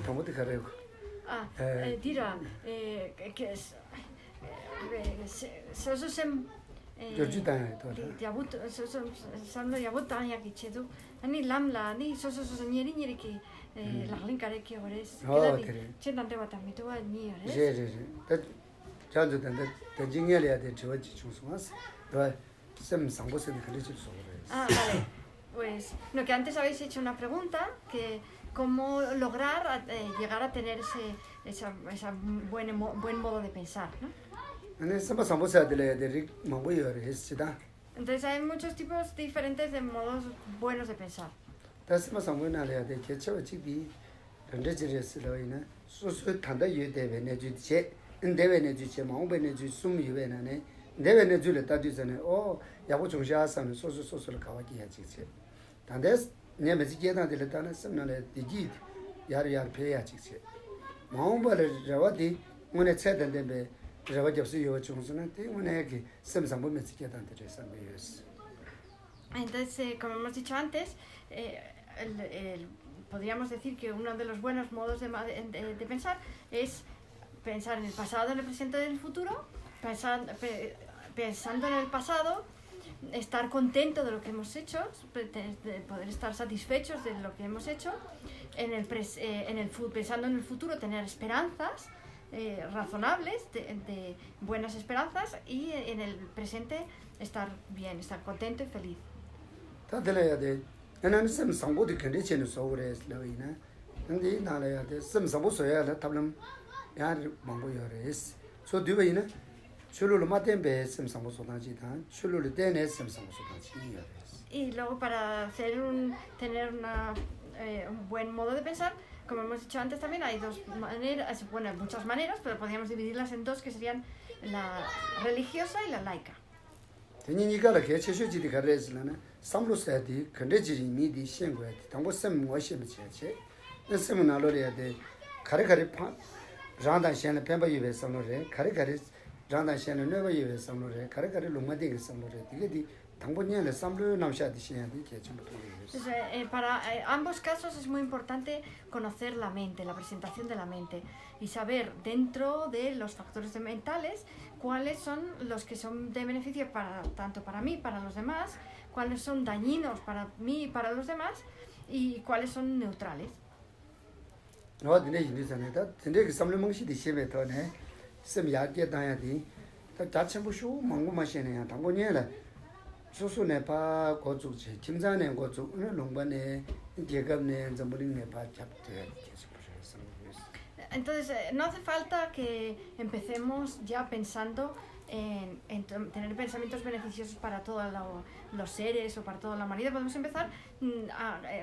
tambo de carrego. Dirà che sono sempre sanno yabutan che c'è tu ani lamla ni so nieri che la linkare che ores c'è tante volte mi tu ni ores 자주 된다. 대징해야 돼. 저기 중소mas. 또 쌤 상고세 그렇게 좀 vale. Pues no, que antes habéis hecho una pregunta que cómo lograr llegar a tener ese buen modo de pensar, ¿no? Entonces hay muchos tipos diferentes de modos buenos de pensar. Entonces, como hemos dicho antes, podríamos decir que uno de los buenos modos de pensar es pensar en el pasado, en el presente y en el futuro, pensando en el pasado, estar contento de lo que hemos hecho, de poder estar satisfechos de lo que hemos hecho, pensando en el futuro, tener esperanzas razonables, de buenas esperanzas, y en el presente estar bien, estar contento y feliz. Y luego para tener un buen modo de pensar, como hemos dicho antes también, hay dos maneras, bueno, muchas maneras, pero podríamos dividirlas en dos, que serían la religiosa y la laica. Para ambos casos es muy importante conocer la mente, la presentación de la mente, y saber dentro de los factores mentales cuáles son los que son de beneficio tanto para mí, para los demás, cuáles son dañinos para mí y para los demás, y cuáles son neutrales. Entonces, no hace falta que empecemos ya pensando en tener pensamientos beneficiosos para todos los seres o para toda la humanidad. Podemos empezar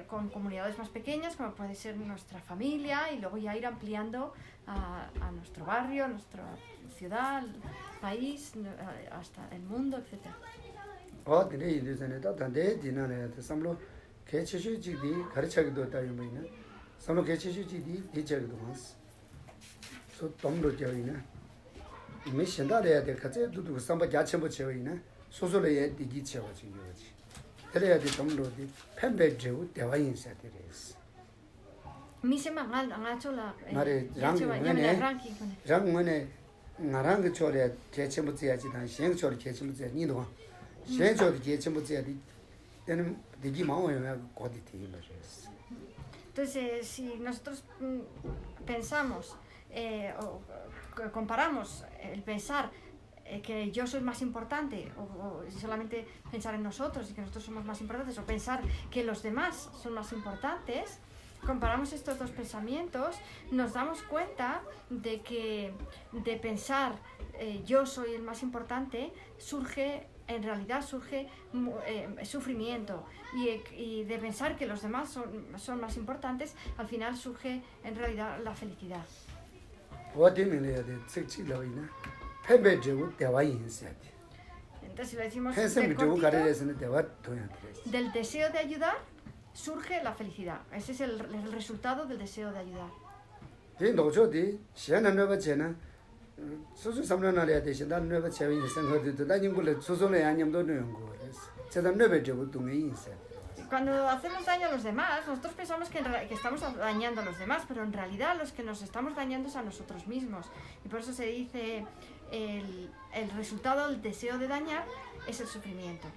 con comunidades más pequeñas, como puede ser nuestra familia, y luego ya ir ampliando a nuestro barrio, a nuestra ciudad, país, hasta el mundo, etc. Mi se mangal angacho la Entonces, si nosotros pensamos o comparamos el pensar que yo soy más importante, o solamente pensar en nosotros y que nosotros somos más importantes, o pensar que los demás son más importantes, comparamos estos dos pensamientos, nos damos cuenta de que de pensar yo soy el más importante en realidad surge sufrimiento, y de pensar que los demás son más importantes, al final surge en realidad la felicidad. Entonces, si lo decimos del deseo de ayudar surge la felicidad. Ese es el resultado del deseo de ayudar. cuando hacemos daño a los demás, nosotros pensamos que estamos dañando a los demás, pero en realidad los que nos estamos dañando es a nosotros mismos. Y por eso se dice, el resultado del deseo de dañar es el sufrimiento.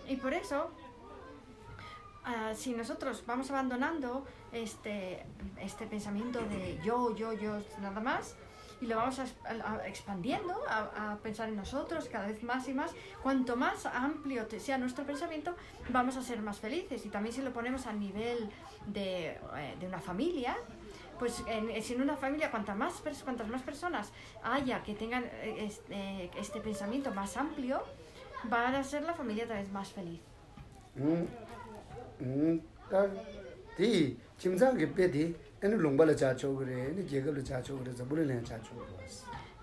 Y por eso, si nosotros vamos abandonando este pensamiento de yo, nada más, y lo vamos expandiendo a pensar en nosotros cada vez más y más, cuanto más amplio sea nuestro pensamiento, vamos a ser más felices. Y también si lo ponemos a nivel de una familia, pues si en una familia cuantas más personas haya que tengan este pensamiento más amplio, va a ser la familia otra vez más feliz.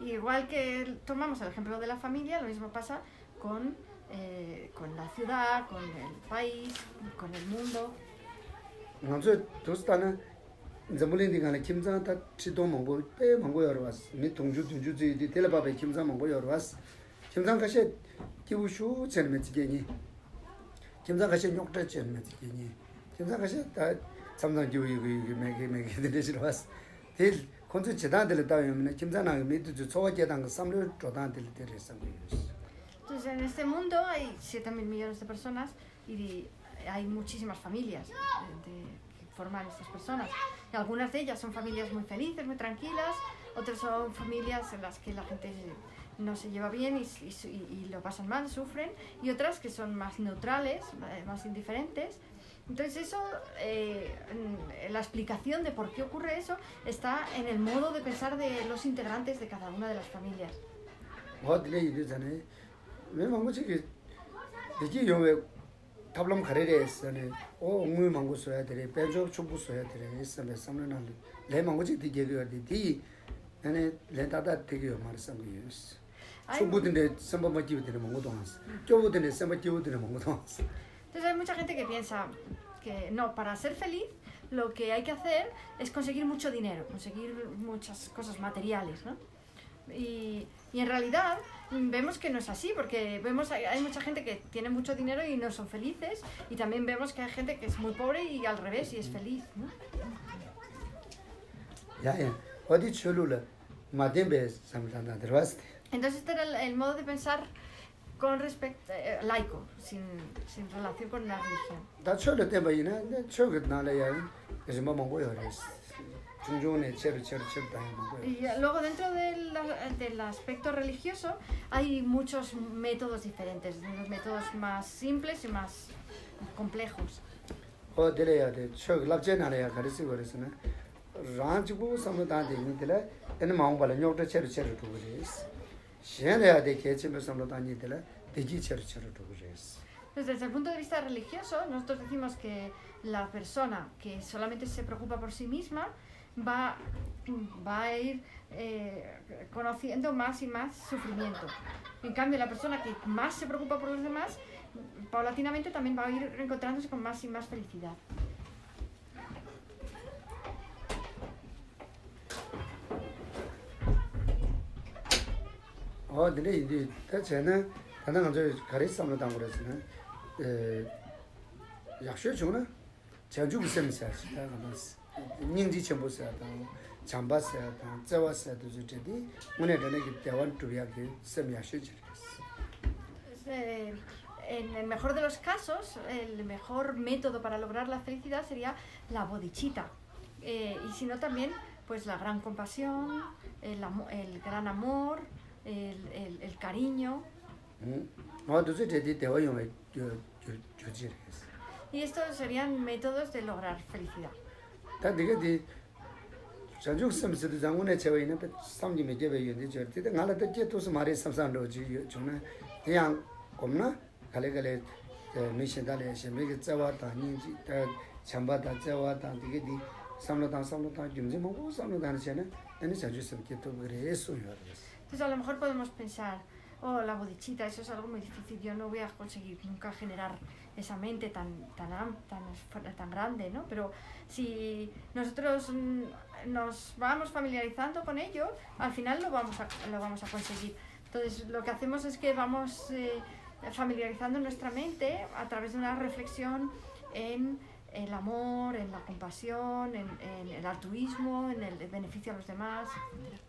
Igual que tomamos el ejemplo de la familia, lo mismo pasa con la ciudad, con el país, con el mundo. Entonces en este mundo hay 7.000 millones de personas y hay muchísimas familias que forman estas personas. Y algunas de ellas son familias muy felices, muy tranquilas, otras son familias en las que la gente no se lleva bien y lo pasan mal, sufren, y otras que son más neutrales, más indiferentes. Entonces eso, la explicación de por qué ocurre eso está en el modo de pensar de los integrantes de cada una de las familias. Entonces hay mucha gente que piensa que no, para ser feliz lo que hay que hacer es conseguir mucho dinero, conseguir muchas cosas materiales, ¿no? Y en realidad vemos que no es así, porque hay mucha gente que tiene mucho dinero y no son felices, y también vemos que hay gente que es muy pobre y al revés y es feliz, ¿no? Entonces este era el modo de pensar con respecto laico, sin relación con la religión. Y luego dentro del aspecto religioso hay muchos métodos diferentes, unos métodos más simples y más complejos. Pues desde el punto de vista religioso, nosotros decimos que la persona que solamente se preocupa por sí misma va a ir conociendo más y más sufrimiento. En cambio, la persona que más se preocupa por los demás, paulatinamente también va a ir encontrándose con más y más felicidad. En el mejor de los casos, el mejor método para lograr la felicidad sería la bodhicitta. Y si no también, pues la gran compasión, el gran amor, el cariño. Y estos serían métodos de lograr felicidad. Entonces a lo mejor podemos pensar, o la bodichita, eso es algo muy difícil. Yo no voy a conseguir nunca generar esa mente tan grande, ¿no? Pero si nosotros nos vamos familiarizando con ello, al final lo vamos a conseguir. Entonces, lo que hacemos es que vamos familiarizando nuestra mente a través de una reflexión en el amor, en la compasión, en el altruismo, en el beneficio a los demás, etc.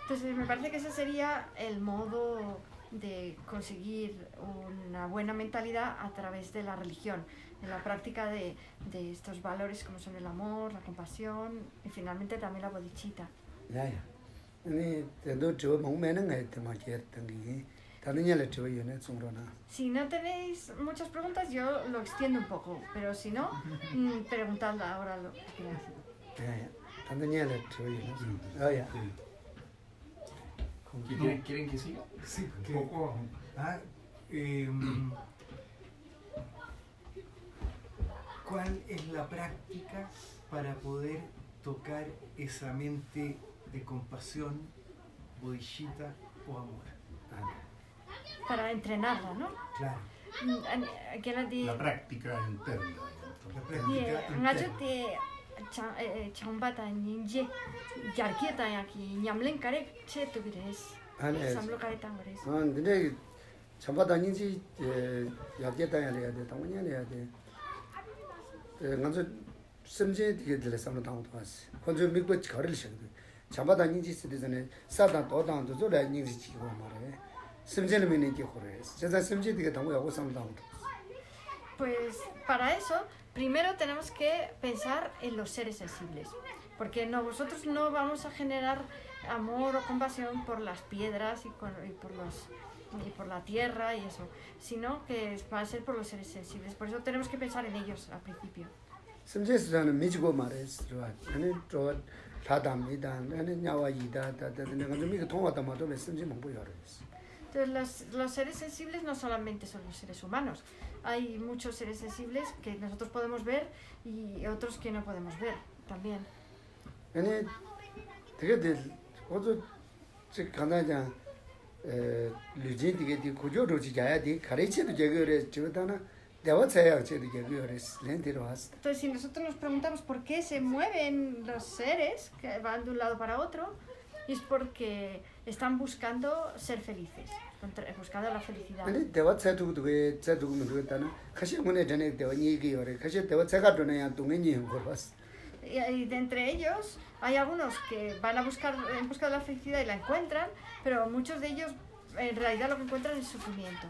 Entonces me parece que ese sería el modo de conseguir una buena mentalidad a través de la religión, en la práctica de estos valores como son el amor, la compasión y finalmente también la bodichita. Si no tenéis muchas preguntas, yo lo extiendo un poco, pero si no, preguntad ahora lo que queráis. ¿Quieren que siga? Sí, Un poco. ¿Cuál es la práctica para poder tocar esa mente de compasión, bodhicitta o amor? Para entrenarla, ¿no? Claro. La práctica interna. La práctica interna. Chambata ninje yarkieta yaki nyamlen kare che tu gres samlo kare tangres 근데 잠바다닌지 야게다야래 당원이야래 먼저 심제 되게 들었으면 당도 왔어. 혼자 미국 거를 시작해. 잠바다닌지 시대전에 사다 도당도 저래 닝지 지고 말해. 심제는 미니게 그래. 제가 심제 되게 당고하고 상담도. Pues para eso primero tenemos que pensar en los seres sensibles, porque nosotros no vamos a generar amor o compasión por las piedras y por la tierra y eso, sino que va a ser por los seres sensibles. Por eso tenemos que pensar en ellos al principio. Entonces los seres sensibles no solamente son los seres humanos, hay muchos seres sensibles que nosotros podemos ver y otros que no podemos ver también. Entonces si nosotros nos preguntamos por qué se mueven los seres que van de un lado para otro, es porque están buscando ser felices, buscando la felicidad. Y de entre ellos hay algunos que van a buscar en busca de la felicidad y la encuentran, pero muchos de ellos en realidad lo que encuentran es sufrimiento.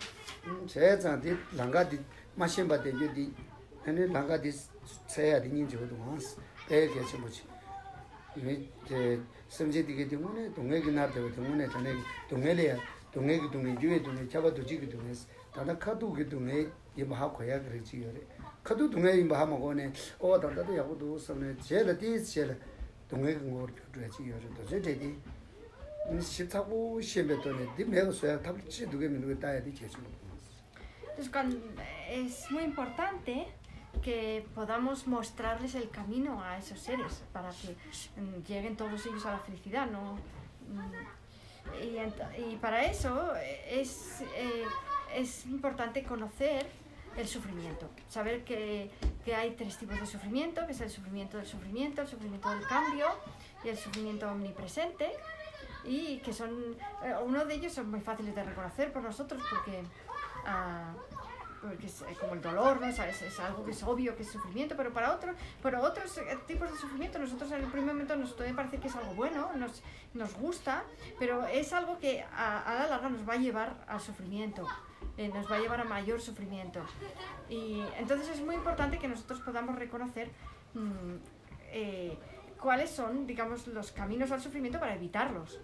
Entonces es muy importante que podamos mostrarles el camino a esos seres para que lleguen todos ellos a la felicidad, ¿no? Y para eso es importante conocer el sufrimiento, saber que hay tres tipos de sufrimiento, que es el sufrimiento del cambio y el sufrimiento omnipresente, y que son uno de ellos son muy fáciles de reconocer por nosotros porque es como el dolor, ¿no? Es algo que es obvio que es sufrimiento, pero para otros tipos de sufrimiento nosotros en el primer momento nos puede parecer que es algo bueno, nos gusta, pero es algo que a la larga nos va a llevar al sufrimiento, nos va a llevar a mayor sufrimiento. Y entonces es muy importante que nosotros podamos reconocer cuáles son, digamos, los caminos al sufrimiento para evitarlos.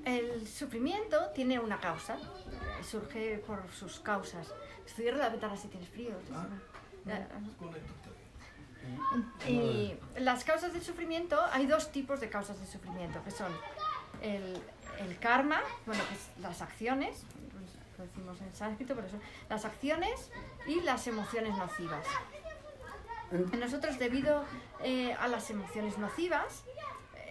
El sufrimiento tiene una causa, surge por sus causas. Cierra la ventana si tienes frío. Y las causas del sufrimiento, hay dos tipos de causas de sufrimiento, que son el karma, bueno, que es las acciones, lo decimos en sánscrito, pero son las acciones y las emociones nocivas. Nosotros, debido a las emociones nocivas,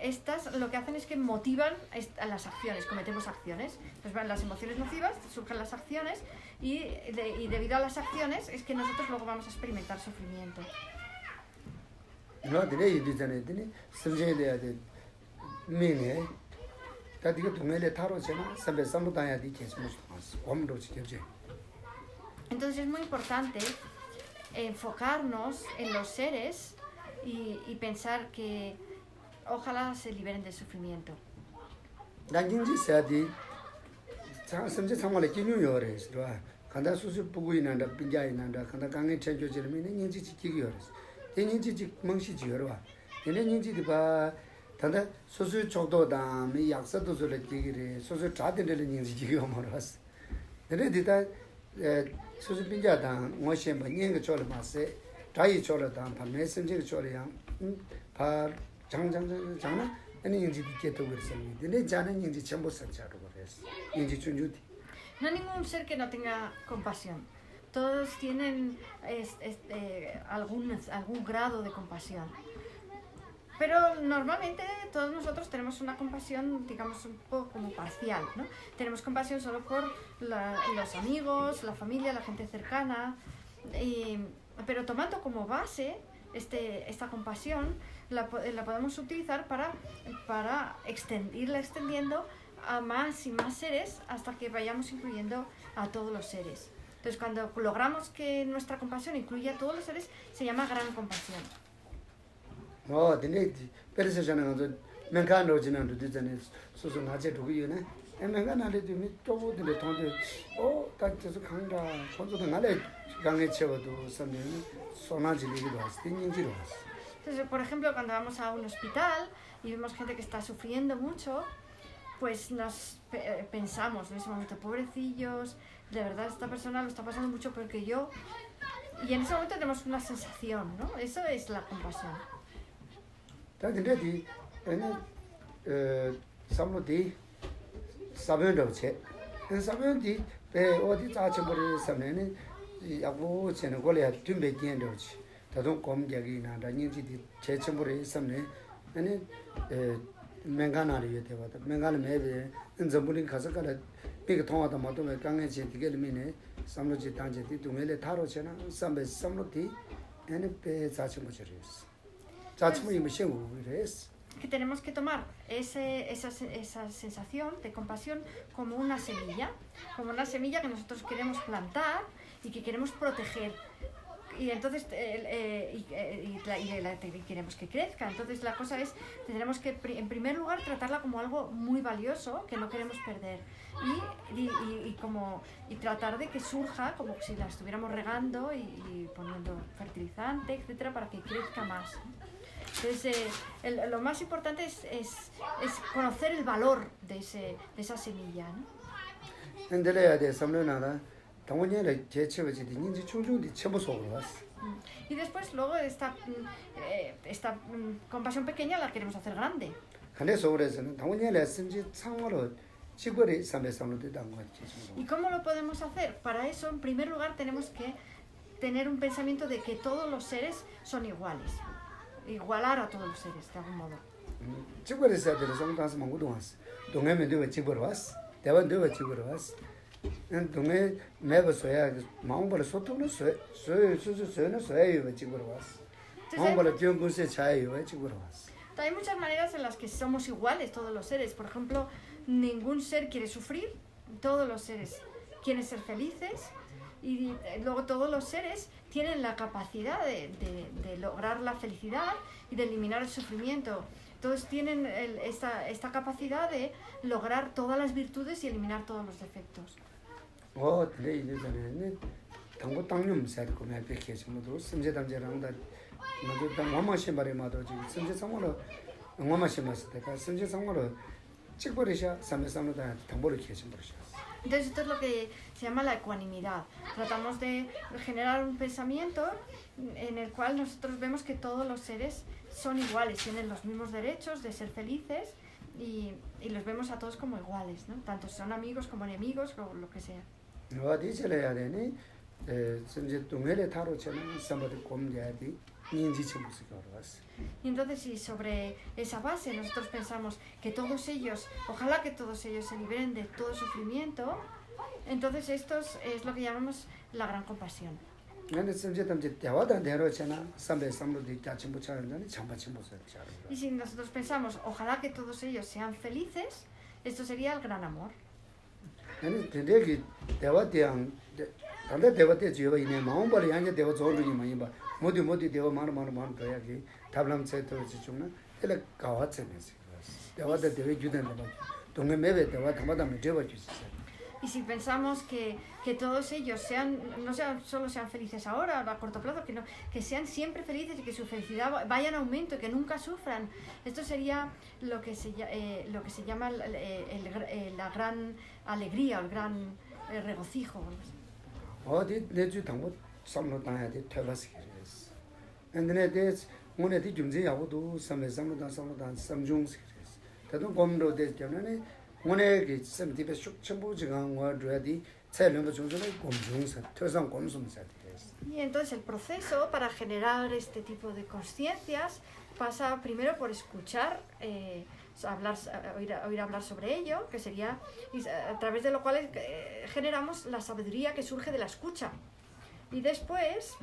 estas lo que hacen es que motivan a las acciones, cometemos acciones. Entonces van las emociones nocivas, surgen las acciones y debido a las acciones es que nosotros luego vamos a experimentar sufrimiento. No, entonces es muy importante enfocarnos en los seres y pensar que ojalá se liberen del sufrimiento. No hay ningún ser que no tenga compasión. Todos tienen algún grado de compasión. Pero normalmente todos nosotros tenemos una compasión, digamos, un poco como parcial, ¿no? Tenemos compasión solo por los amigos, la familia, la gente cercana. Pero tomando como base esta compasión, la podemos utilizar para irla extendiendo a más y más seres hasta que vayamos incluyendo a todos los seres. Entonces, cuando logramos que nuestra compasión incluya a todos los seres, se llama gran compasión. Oh, tiene percepción me encanta original de tenis, soso nace tu guiona. Me encanta de mi todo de tonto. Oh, tanto su canga, cuando de nale, gangue chevodo, samien, sonaji lidos, tingiros. Entonces, por ejemplo, cuando vamos a un hospital y vemos gente que está sufriendo mucho, pues nos pensamos en ese momento, pobrecillos, de verdad esta persona lo está pasando mucho peor que yo. Y en ese momento tenemos una sensación, ¿no? Eso es la compasión. Entonces, samudi sabiendo che. En samudi odi tachimori samene yabu chene gole tumbe gendochi. Tadon komjagi na da nyinji di chechimori samne ane mengana ri yete wata. Mengana mebe nzambulin khasakala big thonga ma to me kange che tigel mine samloji tanje ti tungele tharo chena sambe samloti ane pe tachimori. Que tenemos que tomar esa sensación de compasión como una semilla que nosotros queremos plantar y que queremos proteger. Y entonces queremos que crezca. Entonces la cosa es, tenemos que en primer lugar tratarla como algo muy valioso que no queremos perder y tratar de que surja como si la estuviéramos regando y poniendo fertilizante, etcétera, para que crezca más. Entonces, lo más importante es conocer el valor de esa semilla, ¿no? Y después, luego, esta compasión pequeña la queremos hacer grande. ¿Y cómo lo podemos hacer? Para eso, en primer lugar, tenemos que tener un pensamiento de que todos los seres son iguales. Igualar a todos los seres, de algún modo. Hay muchas maneras en las que somos iguales todos los seres. Por ejemplo, ningún ser quiere sufrir, todos los seres quieren ser felices. Y luego todos los seres tienen la capacidad de lograr la felicidad y de eliminar el sufrimiento. Todos tienen esta capacidad de lograr todas las virtudes y eliminar todos los defectos. 당고 당념 살 거면 백해 좀도 심제 담제랑다 모두 다 뭐만 심바리 마도 지금 심제 상으로 뭐만 심었을 때가 심제 상으로 찍버리셔 삼삼로다 당보를 계신 버리셔. Entonces esto es lo que se llama la ecuanimidad. Tratamos de generar un pensamiento en el cual nosotros vemos que todos los seres son iguales, tienen los mismos derechos de ser felices y los vemos a todos como iguales, ¿no? Tanto son amigos como enemigos o lo que sea. Y entonces si sobre esa base nosotros pensamos que todos ellos, ojalá que todos ellos se liberen de todo sufrimiento, entonces esto es lo que llamamos la gran compasión. Y si nosotros pensamos, ojalá que todos ellos sean felices, esto sería el gran amor. Y si pensamos que todos ellos solo sean felices ahora, a corto plazo, que sean siempre felices y que su felicidad vaya en aumento y que nunca sufran, esto sería lo que se llama la gran alegría o el gran regocijo. Y entonces el proceso para generar este tipo de conciencias pasa primero por escuchar, oír hablar sobre ello, que sería a través de lo cual generamos la sabiduría que surge de la escucha. Y después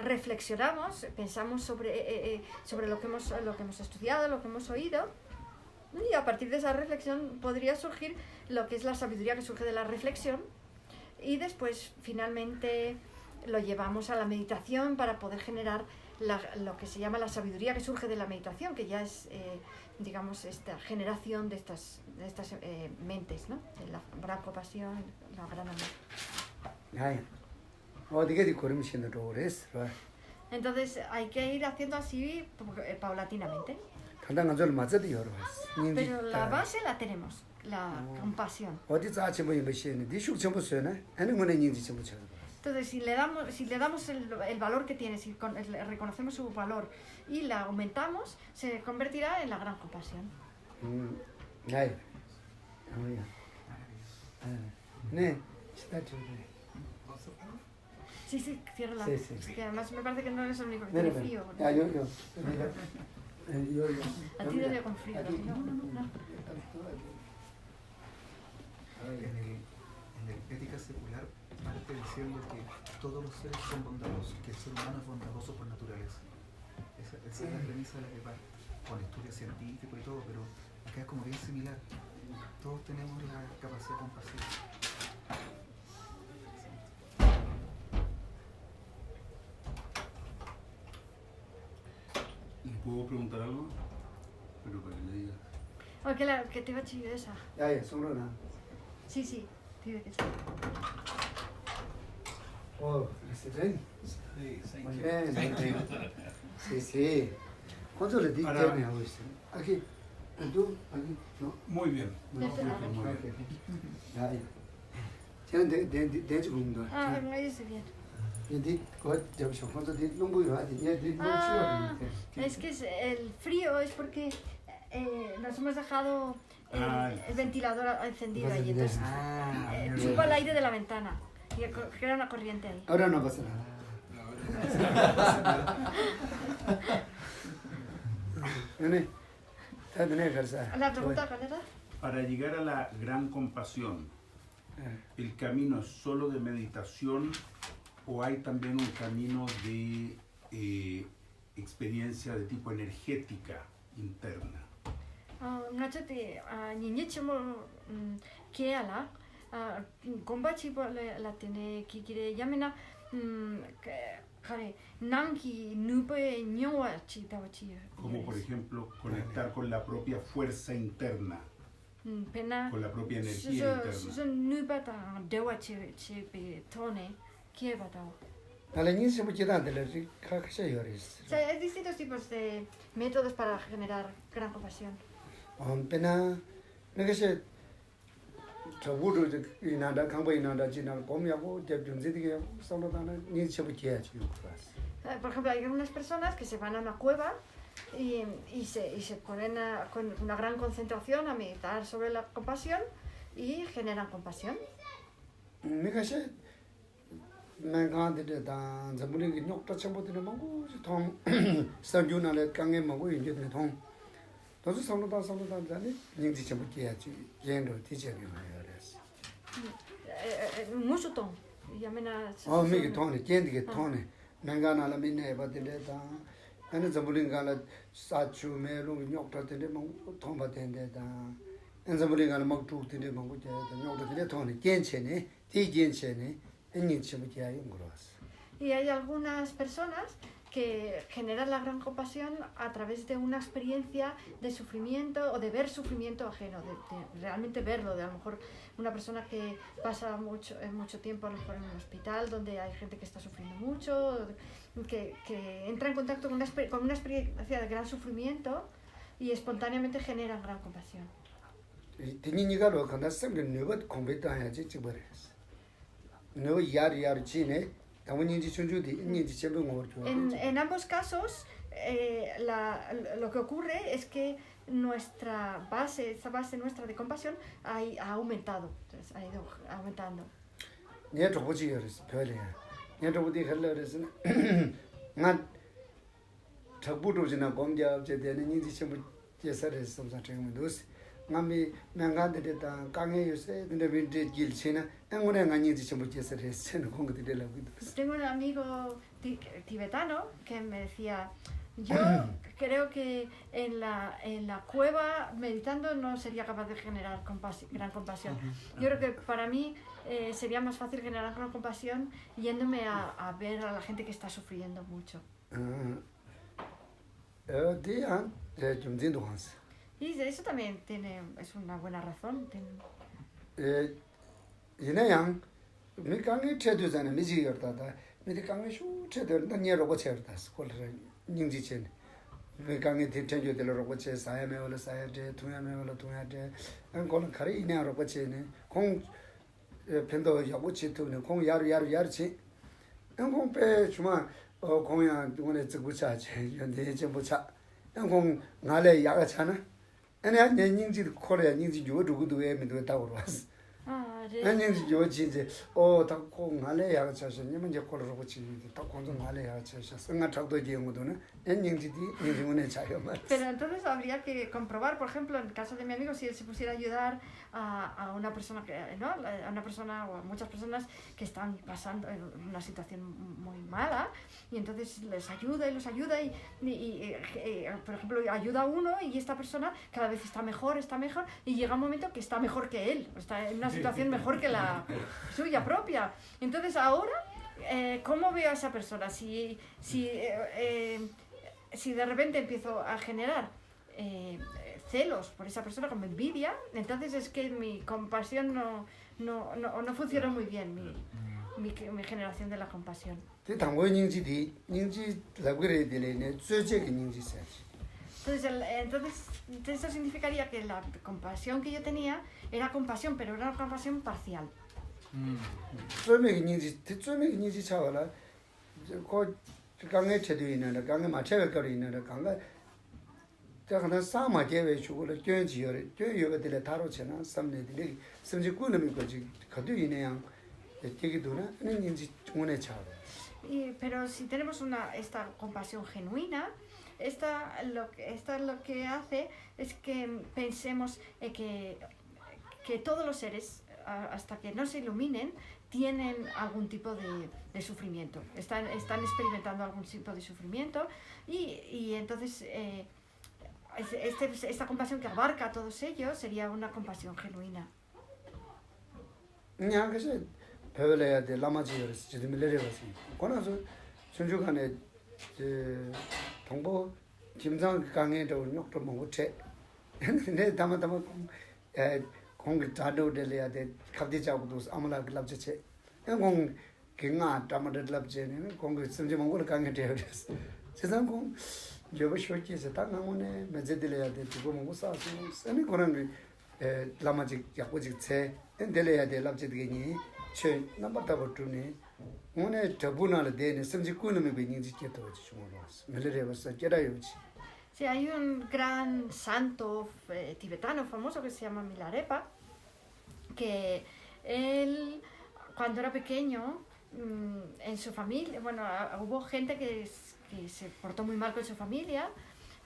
reflexionamos, pensamos sobre lo que hemos estudiado, lo que hemos oído, y a partir de esa reflexión podría surgir lo que es la sabiduría que surge de la reflexión, y después finalmente lo llevamos a la meditación para poder generar lo que se llama la sabiduría que surge de la meditación, que ya es, digamos, esta generación de estas mentes, ¿no? De la gran compasión, la gran amor. Entonces hay que ir haciendo así paulatinamente. Pero la base la tenemos, la compasión. Entonces si le damos el valor que tiene, si reconocemos su valor y la aumentamos, se convertirá en la gran compasión. Sí, ciérrala. Sí. Que además me parece que no eres el único que tiene frío. A ti debe con frío. No. En el ética secular parte diciendo que todos los seres son bondadosos, que el ser humano es bondadoso por naturaleza. Esa es la premisa de la que parte, con estudios científicos y todo, pero acá es como bien similar. Todos tenemos la capacidad compasiva. ¿Le puedo preguntar algo? Pero para que me diga. Que te va a chillar esa. Sí, tiene que ser. Sí. ¿Cuánto le di tiene a usted? Aquí. ¿Tú? Aquí. ¿No? Muy bien. Muy bien. Es que el frío es porque nos hemos dejado el ventilador encendido ahí, entonces chupa el aire de la ventana y crea una corriente ahí. Ahora no pasa nada. La pregunta, ¿cuál era? Para llegar a la gran compasión, ¿el camino es solo de meditación o hay también un camino de experiencia de tipo energética interna? Nacho te niñe chemo que ala gomba chipo la tiene que quiere llamena nanki nupe ñoa chita chi. Como por ejemplo conectar con la propia fuerza interna pena con la propia energía interna. eso no bata dewa che tone que bata. Ala ni se puede dar de la caja llores. O sea, hay distintos tipos de métodos para generar gran compasión. pena no que se trabudo y nada campo y nada china comía o de junzi que solo dan ni se puede Por ejemplo, hay algunas personas que se van a una cueva y se ponen con una gran concentración a meditar sobre la compasión y generan compasión. me que se me encanta de tan zambuling que no tacha bote no mango tom san yuna le kange mango y de tom entonces solo dan dale ni se puede yendo dice que Mucho ton. Llamena. oh me que tom que tom nangana la mine ba de da ane zambuling gala sachu me lu nyok ta de mango tom ba de da en zambuling gala mag tu de mango de nyok de tom ken che ne ti ken che ne Y hay algunas personas que generan la gran compasión a través de una experiencia de sufrimiento o de ver sufrimiento ajeno, de realmente verlo, de a lo mejor una persona que pasa mucho tiempo a lo mejor en un hospital donde hay gente que está sufriendo mucho, que entra en contacto con una experiencia de gran sufrimiento y espontáneamente generan gran compasión. En ambos casos, lo que ocurre es que esta base nuestra de compasión ha aumentado, entonces, ha ido aumentando. Ngami mangade de ta kange yuse de vintage gilchina ngone ngani di chemo chesere sen kong de la vida. Tengo un amigo tibetano que me decía, yo creo que en la cueva meditando no sería capaz de generar gran compasión. Yo creo que para mí sería más fácil generar gran compasión yéndome a ver a la gente que está sufriendo mucho. Y eso también es una buena razón. Me cangue chedo zana me ji yorta da me de cangue shu chedo da nye robo cherta skol re ningji chen me cangue te tenjo de robo che saya me wala saya de tuya me wala tuya de an kol khare ina robo che ne kong pendo yabu che tu ne kong yar che an kong pe chuma kong ya ngone zgu cha che yonde che bu cha an kong ngale ya ga chana ane a ningji de kore ningji yo du du e me do ta ro was 아니 요지제 다 공할래 야 저서 님은 이제 걸어고 치는데 딱 공좀 할래 야 저서 생각 작도 지용도는 엔닝지디 인중원에 자요만. Pero entonces habría que comprobar, por ejemplo, en el caso de mi amigo, si él se pusiera a ayudar a una persona a una persona o a muchas personas que están pasando en una situación muy mala, y entonces les ayuda y por ejemplo ayuda a uno y esta persona cada vez está mejor y llega un momento que está mejor que él, está en una situación mejor que la suya propia. Entonces ahora, ¿cómo veo a esa persona? Si de repente empiezo a generar celos por esa persona, como envidia, entonces es que mi compasión no funciona muy bien, mi generación de la compasión. Entonces eso significaría que la compasión que yo tenía era compasión, pero era una compasión parcial. Pero si tenemos esta compasión genuina, esta lo que hace es que pensemos que todos los seres, hasta que no se iluminen, tienen algún tipo de sufrimiento, están experimentando algún tipo de sufrimiento y entonces esta compasión que abarca a todos ellos sería una compasión genuina. 공기 자도 될래야 돼. 갑자기 잡고도 아무나 글랍제. 공 경아 담아들 글랍제는 공기 심지 먹을 강에 되어졌어. 세상 공 저거 쇼치에서 딱 나오네. 매제들래야 돼. 두고 먹고 싸서. 아니 그런 라마직 약고직 체 엔델래야 돼. 랍제들이니 체 넘버다고 주네. 오늘 저분할 때는 심지 꾸는 게 있는지 께도 좀 몰랐어. melere basta querayochi. Sí, hay un gran santo tibetano famoso que se llama Milarepa, que él, cuando era pequeño, en su familia, bueno, hubo gente que se portó muy mal con su familia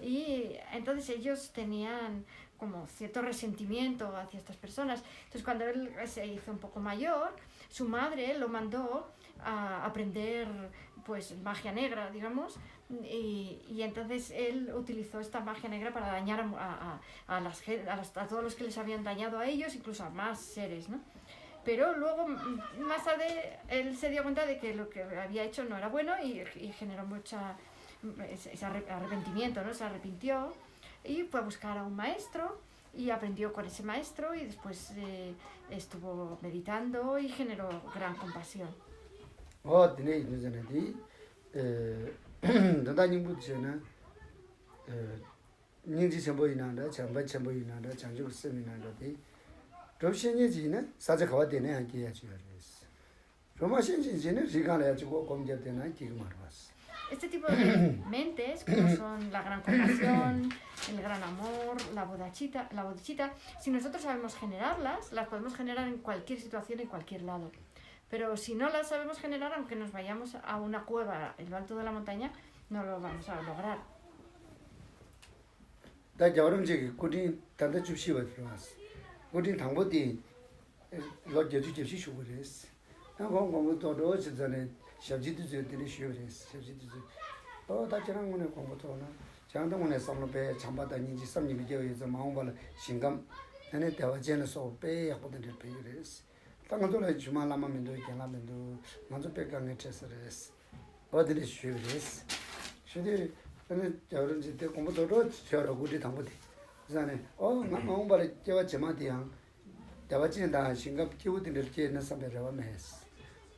y entonces ellos tenían como cierto resentimiento hacia estas personas. Entonces cuando él se hizo un poco mayor, su madre lo mandó a aprender pues magia negra, digamos, y entonces él utilizó esta magia negra para dañar a todos los que les habían dañado a ellos, incluso a más seres, ¿no? Pero luego, más tarde, él se dio cuenta de que lo que había hecho no era bueno y generó ese arrepentimiento, ¿no? Se arrepintió y fue a buscar a un maestro y aprendió con ese maestro y después estuvo meditando y generó gran compasión. tiene ilusionati dandaning budjena ningji sembo inanda chamba sembo inanda changju seminanda di robshenye jine saje khawa dene ha kiya chures roma shenji jine rigala ya chugo komje dena kigmarwas. Este tipo de mentes, como son la gran compasión, el gran amor, la bodhicitta, si nosotros sabemos generarlas, las podemos generar en cualquier situación, en cualquier lado. Pero si no las sabemos generar, aunque nos vayamos a una cueva en lo alto de la montaña, no lo vamos a lograr. Da yawarumje kudin tanda chupshi watras. Kudin tangbodi lo jeju jepsi shugures. Na gong todo chizane shabji du de shugures. Shabji du. Da jarang ngone gong to na. 장도 ngone samlo pe chambada ninji samni bi jeyo zo maungbal shingam. Nane dewa jena so pe yakboden de pe yures. 당도라 주말라마 민도 견라면도 먼저 백강에 쳐서레스 어디를 쉬우레스 쉬디 근데 저런지 때 공부도로 저러 우리 당부대 그다음에 마음발에 제가 제마디양 대화진다 신갑 키우드를 제는 선배라고 메스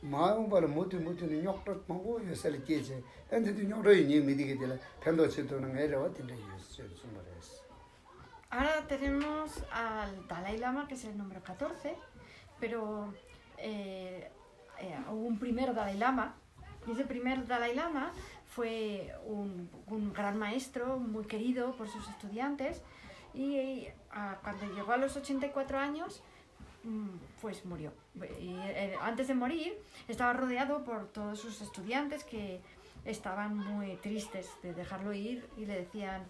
마음발에 모두는 욕도 먹고 요새를 깨제 근데도 욕도 이니 미디게 될 편도 치도는 애라고 된다 유스 숨어레스. Ahora tenemos al Dalai Lama, que es el número 14. Pero hubo un primer Dalai Lama, y ese primer Dalai Lama fue un gran maestro, muy querido por sus estudiantes, y cuando llegó a los 84 años, pues murió. Y antes de morir estaba rodeado por todos sus estudiantes que estaban muy tristes de dejarlo ir y le decían: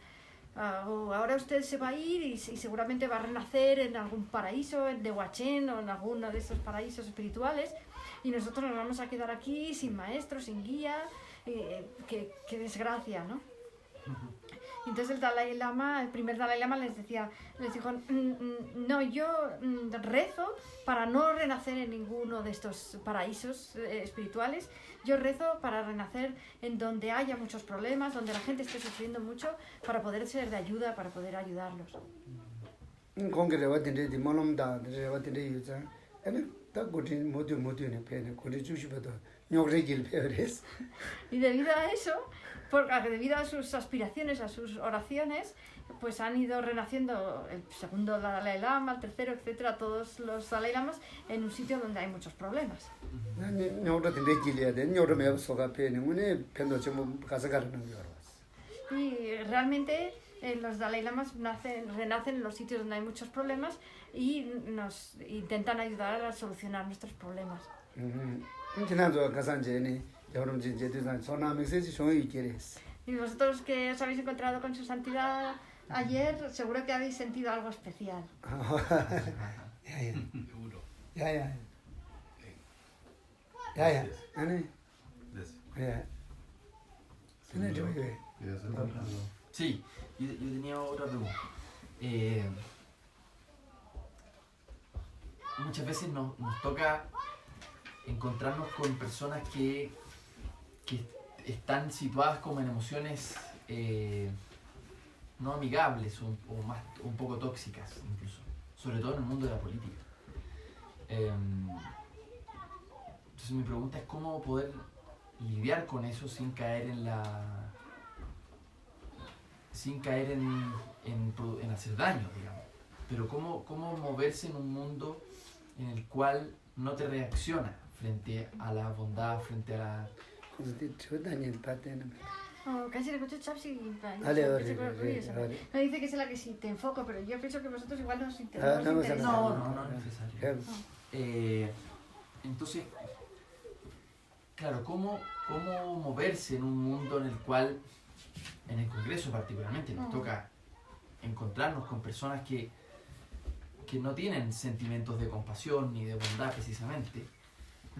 ahora usted se va a ir y seguramente va a renacer en algún paraíso, en Dehuachén o en alguno de esos paraísos espirituales, y nosotros nos vamos a quedar aquí sin maestro, sin guía, qué desgracia, ¿no? Entonces el Dalai Lama, el primer Dalai Lama les dijo, no, yo rezo para no renacer en ninguno de estos paraísos espirituales. Yo rezo para renacer en donde haya muchos problemas, donde la gente esté sufriendo mucho, para poder ser de ayuda, para poder ayudarlos. Y debido a eso, debido a sus aspiraciones, a sus oraciones, pues han ido renaciendo el segundo Dalai Lama, el tercero, etcétera, todos los Dalai Lamas en un sitio donde hay muchos problemas. Y realmente los Dalai Lamas renacen en los sitios donde hay muchos problemas y nos intentan ayudar a solucionar nuestros problemas. Y vosotros que os habéis encontrado con su santidad ayer, seguro que habéis sentido algo especial. Sí, yo tenía otra pregunta. Muchas veces nos toca encontrarnos con personas que están situadas como en emociones no amigables o un poco tóxicas incluso. sobre todo en el mundo de la política. Entonces mi pregunta es cómo poder lidiar con eso sin caer en hacer daño, digamos. Pero cómo moverse en un mundo en el cual no te reacciona frente a la bondad, frente a la... Casi le escucho Chapsi. Ale, No dice que es la que sí te enfoco, pero yo pienso que vosotros igual nos interesa. No es necesario. Entonces, claro, ¿cómo moverse en un mundo en el cual, en el Congreso particularmente, nos toca encontrarnos con personas que no tienen sentimientos de compasión ni de bondad precisamente,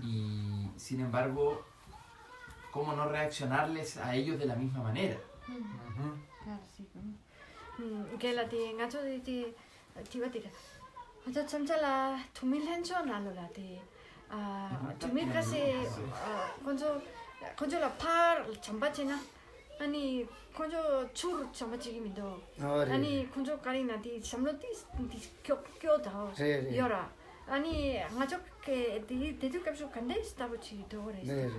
y sin embargo, cómo no reaccionarles a ellos de la misma manera? Claro, sí. Que la ti ngacho de ti va a tirar. Yo chamcha la tumil hencho nalo la ti. tumil casi conjo la par chambachena. 아니 conjo chur chambachigimido. 아니 conjo karina ti samloti 격교다. 여라. 아니 ngacho que te capso cande estaba chido ahora. 네.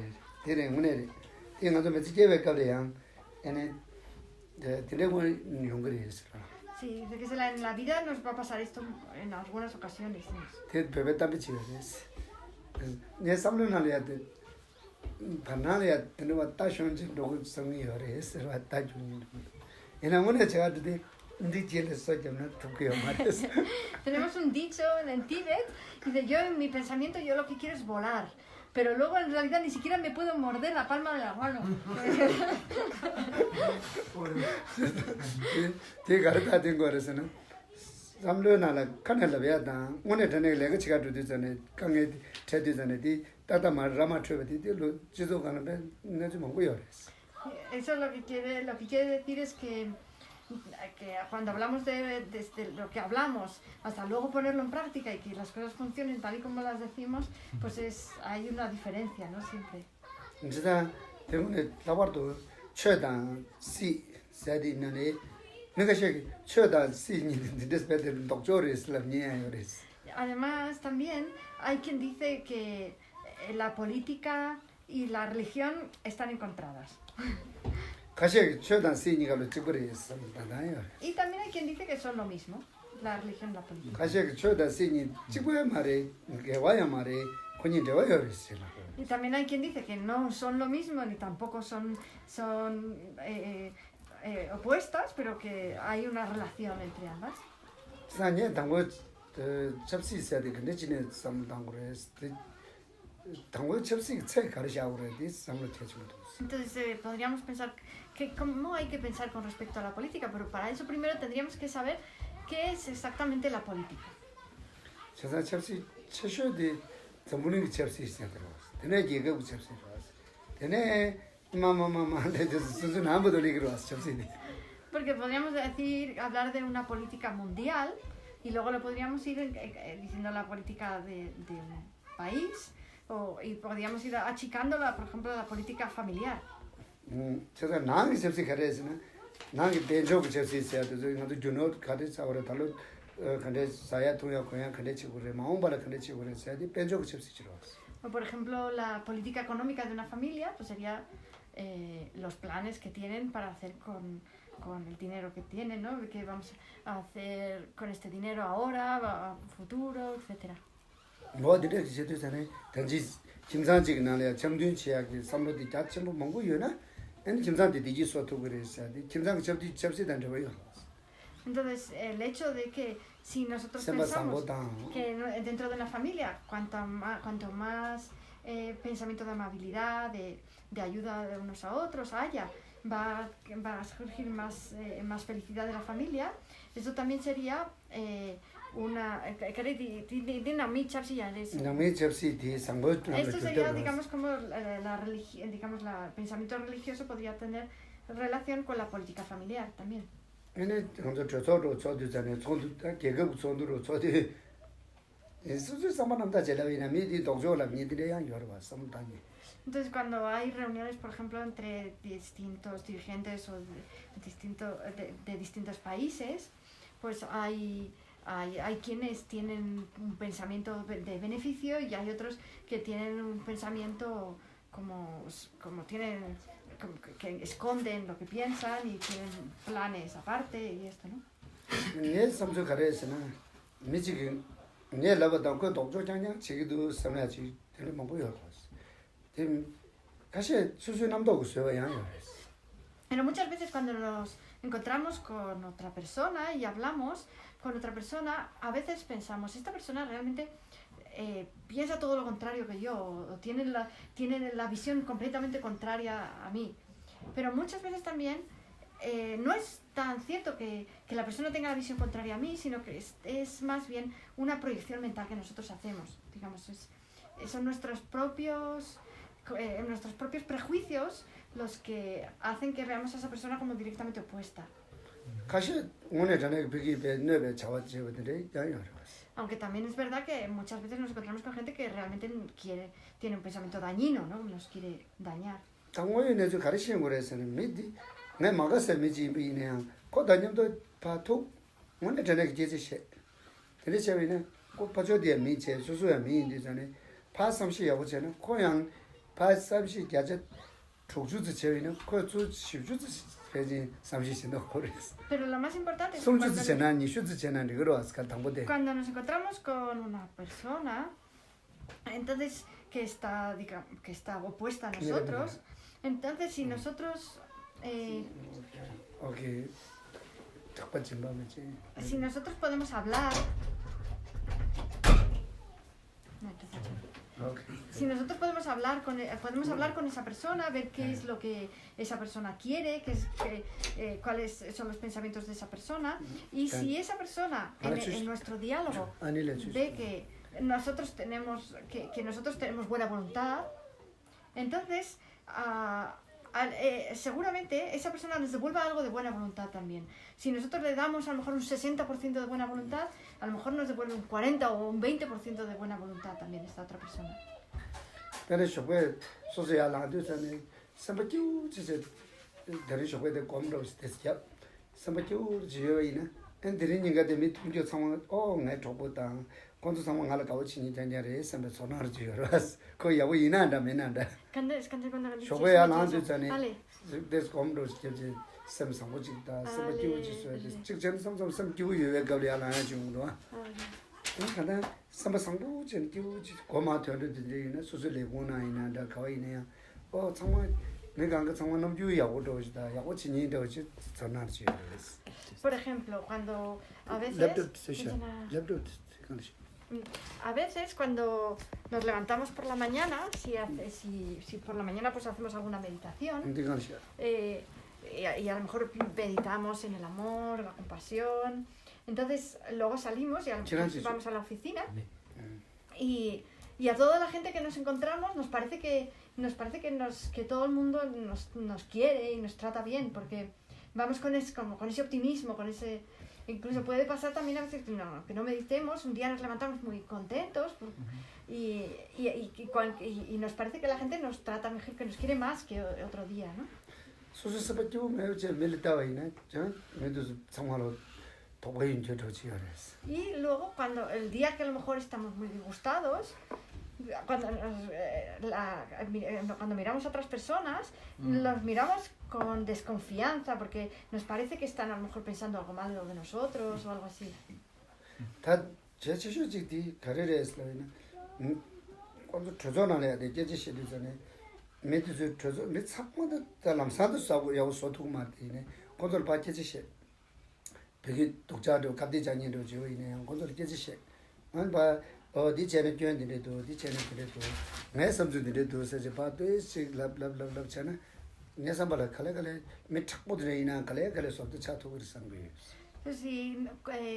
tiene una tiene otro me lleve cablean tenemos un gris. Sí, de que en la vida nos va a pasar esto en algunas ocasiones. Te bebé también chives. Ne samlo na le de panale tenemos tashon de lo sangi hore es va tashon. En alguna chica de Tenemos un dicho en Tíbet, dice yo en mi pensamiento yo lo que quiero es volar, pero luego en realidad ni siquiera me puedo morder la palma de la mano. Te garta tengo eso, ¿no? Samlo na la canela beata, una tene le que chica tu dizane, cange te dizane di tata mar rama treveti di lo chizo canela no se mongo yores. Eso lo que quiere decir es que cuando hablamos de lo que hablamos hasta luego ponerlo en práctica y que las cosas funcionen tal y como las decimos, pues hay una diferencia, ¿no? Siempre. Entonces, tengo que lavarlo, chedan, sí, se dice, no que chedan, sí, ni después del doctor es la mía. Además, también hay quien dice que la política y la religión están encontradas. Y también hay quien dice que son lo mismo, la religión y la política. Y también hay quien dice que no son lo mismo ni tampoco son opuestas, pero que hay una relación entre ambas. Entonces podríamos pensar que cómo hay que pensar con respecto a la política, pero para eso primero tendríamos que saber qué es exactamente la política. Porque podríamos hablar de una política mundial y luego lo podríamos ir diciendo la política de un país. Y podríamos ir achicándola, por ejemplo, la política familiar. O por ejemplo, la política económica de una familia pues sería los planes que tienen para hacer con el dinero que tienen, ¿no? ¿Qué vamos a hacer con este dinero ahora, a futuro, etcétera? 뭐 direct 시도잖아요. 단지 김상직 나래 점든 치약이 삼로디 자체로 먹고 요나. 엔 김상디 디지소도 그랬어요. 김상 접시 단저요. Entonces, el hecho de que si nosotros pensamos que dentro de una familia, cuanto más pensamiento de amabilidad, de ayuda de unos a otros haya, va a surgir más felicidad de la familia. Eso también sería esto sería, digamos, como la religión, digamos, el pensamiento religioso podría tener relación con la política familiar también. Entonces, cuando hay reuniones, por ejemplo, entre distintos dirigentes o de distintos países, pues hay hay quienes tienen un pensamiento de beneficio y hay otros que tienen un pensamiento como que esconden lo que piensan y tienen planes aparte y esto, ¿no? 네 섬주 가래서나 미지기 네 라바다 그 독조 장냥 지기도 섬야지 되는 뭐 보여. 좀 가시 수수남도 없어요, 양요. Pero muchas veces cuando nos encontramos con otra persona y hablamos con otra persona, a veces pensamos, esta persona realmente piensa todo lo contrario que yo, o tiene la visión completamente contraria a mí. Pero muchas veces también no es tan cierto que la persona tenga la visión contraria a mí, sino que es más bien una proyección mental que nosotros hacemos. Digamos, son nuestros propios prejuicios los que hacen que veamos a esa persona como directamente opuesta. Aunque también es verdad que muchas veces nos encontramos con gente que realmente tiene un pensamiento dañino, ¿no? Nos quiere dañar. Pero lo más importante es cuando nos encontramos con una persona, entonces que está opuesta a nosotros, entonces si nosotros podemos hablar, si nosotros podemos hablar con esa persona, ver qué es lo que esa persona quiere, cuáles son los pensamientos de esa persona, y si esa persona en nuestro diálogo ve que nosotros tenemos buena voluntad, entonces seguramente esa persona nos devuelva algo de buena voluntad también. Si nosotros le damos a lo mejor un 60% de buena voluntad, a lo mejor nos devuelve un 40 o un 20% de buena voluntad también esta otra persona. Por ejemplo, cuando a veces cuando nos levantamos por la mañana, si por la mañana pues hacemos alguna meditación, y a lo mejor meditamos en el amor, la compasión, entonces luego salimos y a lo mejor vamos a la oficina y a toda la gente que nos encontramos nos parece que todo el mundo nos quiere y nos trata bien, porque vamos con ese optimismo, incluso puede pasar también a veces que no meditemos, un día nos levantamos muy contentos y nos parece que la gente nos trata mejor, que nos quiere más que otro día, ¿no? Y luego cuando el día que a lo mejor estamos muy disgustados, cuando miramos a otras personas, los miramos con desconfianza porque nos parece que están a lo mejor pensando algo malo de nosotros o algo así. Pues sí,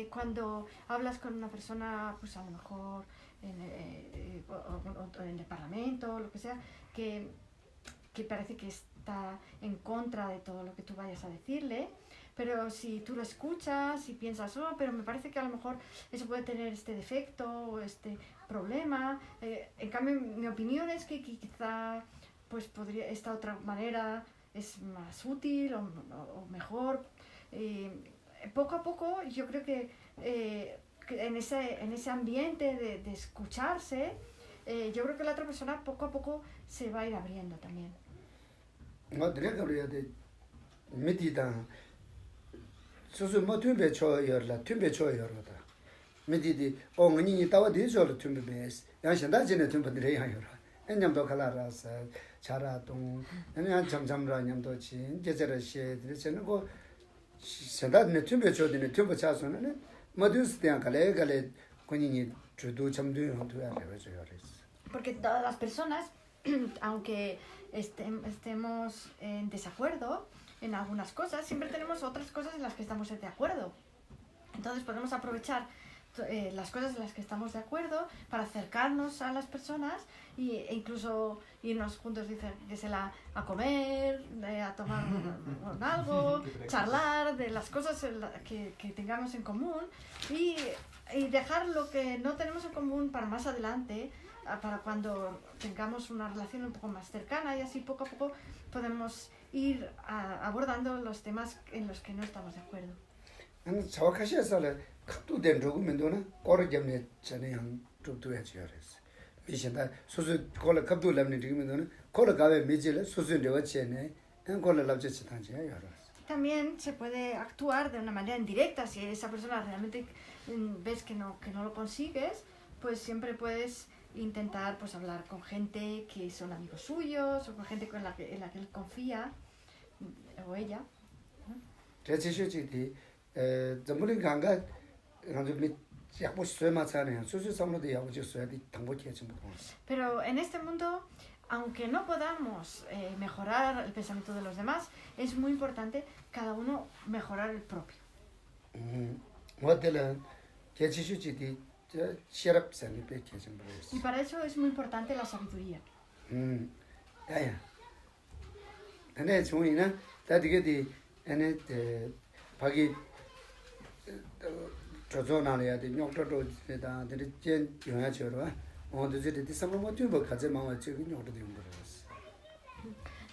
cuando hablas con una persona, pues a lo mejor en el Parlamento o lo que sea, que parece que está en contra de todo lo que tú vayas a decirle, pero si tú lo escuchas y piensas, pero me parece que a lo mejor eso puede tener este defecto o este problema, en cambio mi opinión es que quizá pues esta otra manera es más útil o mejor. Poco a poco yo creo que en ese ambiente de escucharse, yo creo que la otra persona poco a poco se va a ir abriendo también. No, tenía que hablar de medida. Soso mo tumbe choyorla, tumbe choyorla. Medidi, ni tawa de jol tumbe bes. Yang shanda jene tumbe de yang yora. Enyam do kala ras, chara dong. Enyam cham ra nyam do chi, jejera she, de chene go shanda ne tumbe chodine tumbe chaso ne. Modus de kale ni judu cham du ho tu ya le choyores. Porque todas las personas, aunque estemos en desacuerdo en algunas cosas, siempre tenemos otras cosas en las que estamos de acuerdo. Entonces podemos aprovechar las cosas en las que estamos de acuerdo para acercarnos a las personas e incluso irnos juntos, a comer, a tomar algo, charlar de las cosas que tengamos en común y dejar lo que no tenemos en común para más adelante, para cuando tengamos una relación un poco más cercana, y así poco a poco podemos ir abordando los temas en los que no estamos de acuerdo. También se puede actuar de una manera indirecta. Si esa persona realmente ves que no lo consigues, pues siempre puedes intentar pues hablar con gente que son amigos suyos o con gente en la que él confía o ella. Pero en este mundo, aunque no podamos mejorar el pensamiento de los demás, es muy importante cada uno mejorar el propio. Y para eso es muy importante la sabiduría.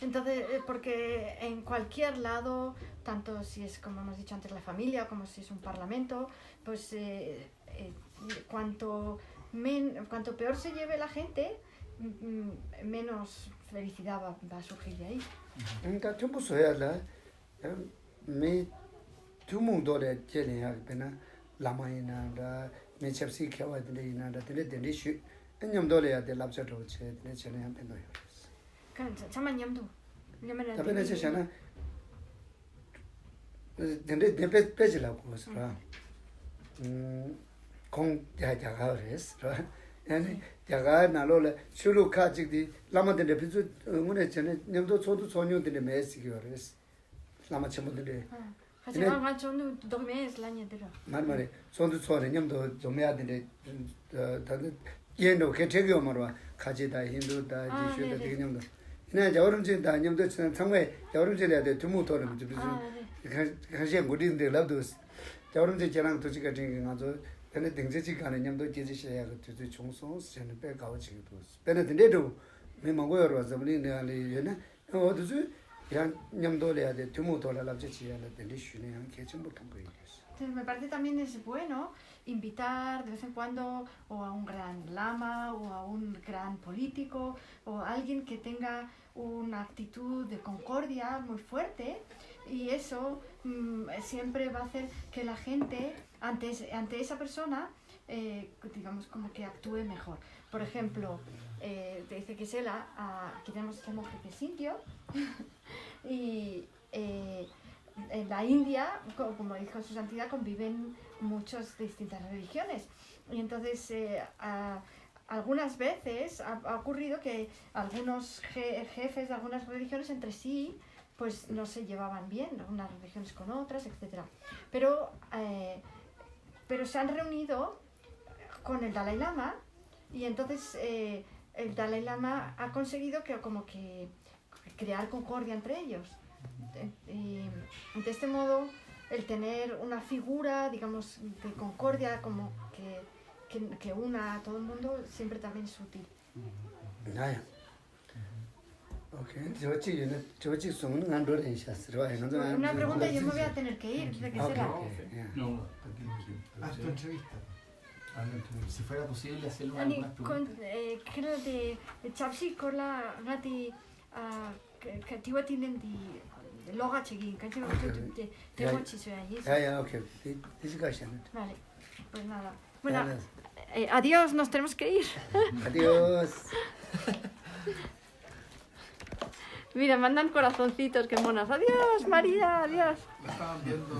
Entonces, porque en cualquier lado, tanto si es, como hemos dicho antes, la familia, como si es un parlamento, pues cuanto peor se lleve la gente, menos felicidad va a surgir de ahí. Entonces me parece también es bueno invitar de vez en cuando o a un gran lama o a un gran político o a alguien que tenga una actitud de concordia muy fuerte, y eso siempre va a hacer que la gente ante esa persona digamos como que actúe mejor. Por ejemplo, te dice que aquí tenemos este monje que es indio y en la India, como dijo su santidad, conviven muchas distintas religiones, y entonces algunas veces ha ocurrido que algunos jefes de algunas religiones entre sí pues no se llevaban bien, unas religiones con otras, etc. Pero se han reunido con el Dalai Lama, y entonces el Dalai Lama ha conseguido que crear concordia entre ellos. Y de este modo, el tener una figura, digamos, de concordia como que una a todo el mundo siempre también es útil. Una pregunta, yo me voy a tener que ir. ¿De qué será? Haz tu entrevista. Si fuera posible hacerle 아니, algunas preguntas. 그런데 잡시 콜라 나티 그 디와티는디 로가 책이 그래서 그때 대모치서야 있어. Ya, ok. Discussion. Vale. Pues nada. Bueno, adiós, nos tenemos que ir. Adiós. Mira, mandan corazoncitos, qué monas. Adiós, María, adiós. Lo estaban viendo.